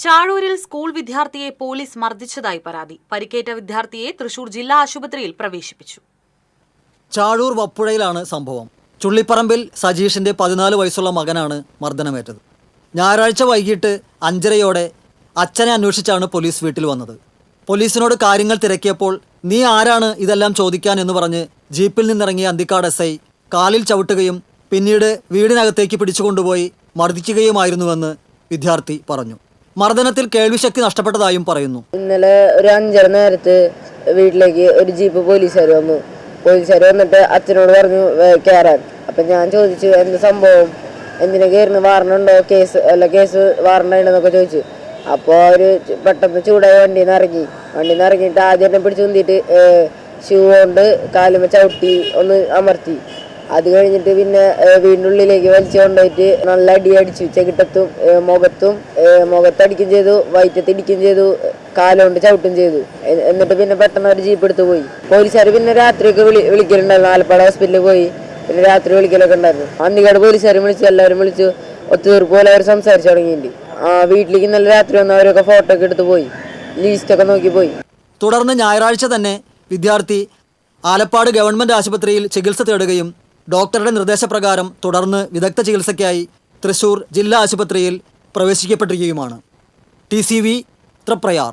ചാഴൂരിൽ school വിദ്യാർത്ഥിയെ police മർദ്ദിച്ചതായി പരാതി. പരിക്കേറ്റ വിദ്യാർത്ഥിയെ തൃശൂർ ജില്ലാ ആശുപത്രിയിൽ പ്രവേശിപ്പിച്ചു. ചാഴൂർ വപ്പുഴയിലാണ് സംഭവം. ചുള്ളിപ്പറമ്പിൽ സജീഷിന്റെ 14 വയസ്സുള്ള മകനാണ് മർദ്ദനമേറ്റത്. ഞായറാഴ്ച വൈകിട്ട് 5:30 അച്ഛനെ അന്വേഷിച്ചാണ് പോലീസ് വീട്ടിൽ വന്നത്. പോലീസിനോട് കാര്യങ്ങൾ തിരക്കിയപ്പോൾ നീ ആരാണ് ഇതെല്ലാം ചോദിക്കാൻ എന്ന് പറഞ്ഞ് ജീപ്പിൽ നിന്നിറങ്ങിയ അന്തിക്കാട് SI കാലിൽ ചവിട്ടുകയും പിന്നീട് വീടിനകത്തേക്ക് പിടിച്ചുകൊണ്ടുപോയി മർദ്ദിക്കുകയുമായിരുന്നുവെന്ന് വിദ്യാർത്ഥി പറഞ്ഞു. മർദ്ദനത്തിൽ കേൾവിശക്തി നഷ്ടപ്പെട്ടതായും പറയുന്നു. ഇന്നലെ ഒരു 5:30 നേരത്ത് വീട്ടിലേക്ക് ഒരു ജീപ്പ് പോലീസുകാർ വന്നു. വന്നിട്ട് അച്ഛനോട് പറഞ്ഞു കയറാൻ. അപ്പം ഞാൻ ചോദിച്ചു എന്ത് സംഭവം, എന്തിനാ കയറുന്നു, വാറണ്ടുണ്ടോ, കേസ് വാറണ്ടായിണ്ടെന്നൊക്കെ ചോദിച്ചു. അപ്പോൾ അവർ പെട്ടെന്ന് ചൂടായി വണ്ടിയിൽ നിന്ന് ഇറങ്ങിയിട്ട് ആദ്യം എന്നെ പിടിച്ചു കൊണ്ടിട്ട് ഷൂ കൊണ്ട് കാലുമ ചവിട്ടി ഒന്ന് അമർത്തി. അത് കഴിഞ്ഞിട്ട് പിന്നെ വീടിൻ്റെ ഉള്ളിലേക്ക് വലിച്ചു കൊണ്ടുപോയിട്ട് നല്ല അടി അടിച്ചു. ചെകിട്ടത്തും മുഖത്തടിക്കും ചെയ്തു, വയറ്റത്തിടിക്കും ചെയ്തു, കാലുകൊണ്ട് ചവിട്ടും ചെയ്തു. എന്നിട്ട് പിന്നെ പെട്ടെന്ന് ഒരു ജീപ്പ് എടുത്ത് പോയി. പോലീസുകാർ പിന്നെ രാത്രിയൊക്കെ വിളിക്കലുണ്ടായിരുന്നു. ആലപ്പാട് ഹോസ്പിറ്റലിൽ പോയി പിന്നെ രാത്രി വിളിക്കലൊക്കെ ഉണ്ടായിരുന്നു. അന്തിക്കാട് പോലീസുകാർ വിളിച്ചു, എല്ലാവരും വിളിച്ചു, ഒത്തുതീർപ്പ് പോലെ അവർ സംസാരിച്ചു തുടങ്ങിയിട്ടുണ്ട്. വീട്ടിലേക്ക് ഇന്നലെ രാത്രി വന്ന് അവരൊക്കെ ഫോട്ടോ ഒക്കെ എടുത്ത് പോയി, ലീസ്റ്റൊക്കെ നോക്കി പോയി. തുടർന്ന് ഞായറാഴ്ച തന്നെ വിദ്യാർത്ഥി ആലപ്പാട് ഗവൺമെൻറ് ആശുപത്രിയിൽ ചികിത്സ തേടുകയും ഡോക്ടറുടെ നിർദ്ദേശപ്രകാരം തുടർന്ന് വിദഗ്ധ ചികിത്സയ്ക്കായി തൃശൂർ ജില്ലാ ആശുപത്രിയിൽ പ്രവേശിക്കപ്പെട്ടിരിക്കുകയുമാണ്. TCV തൃപ്രയാർ.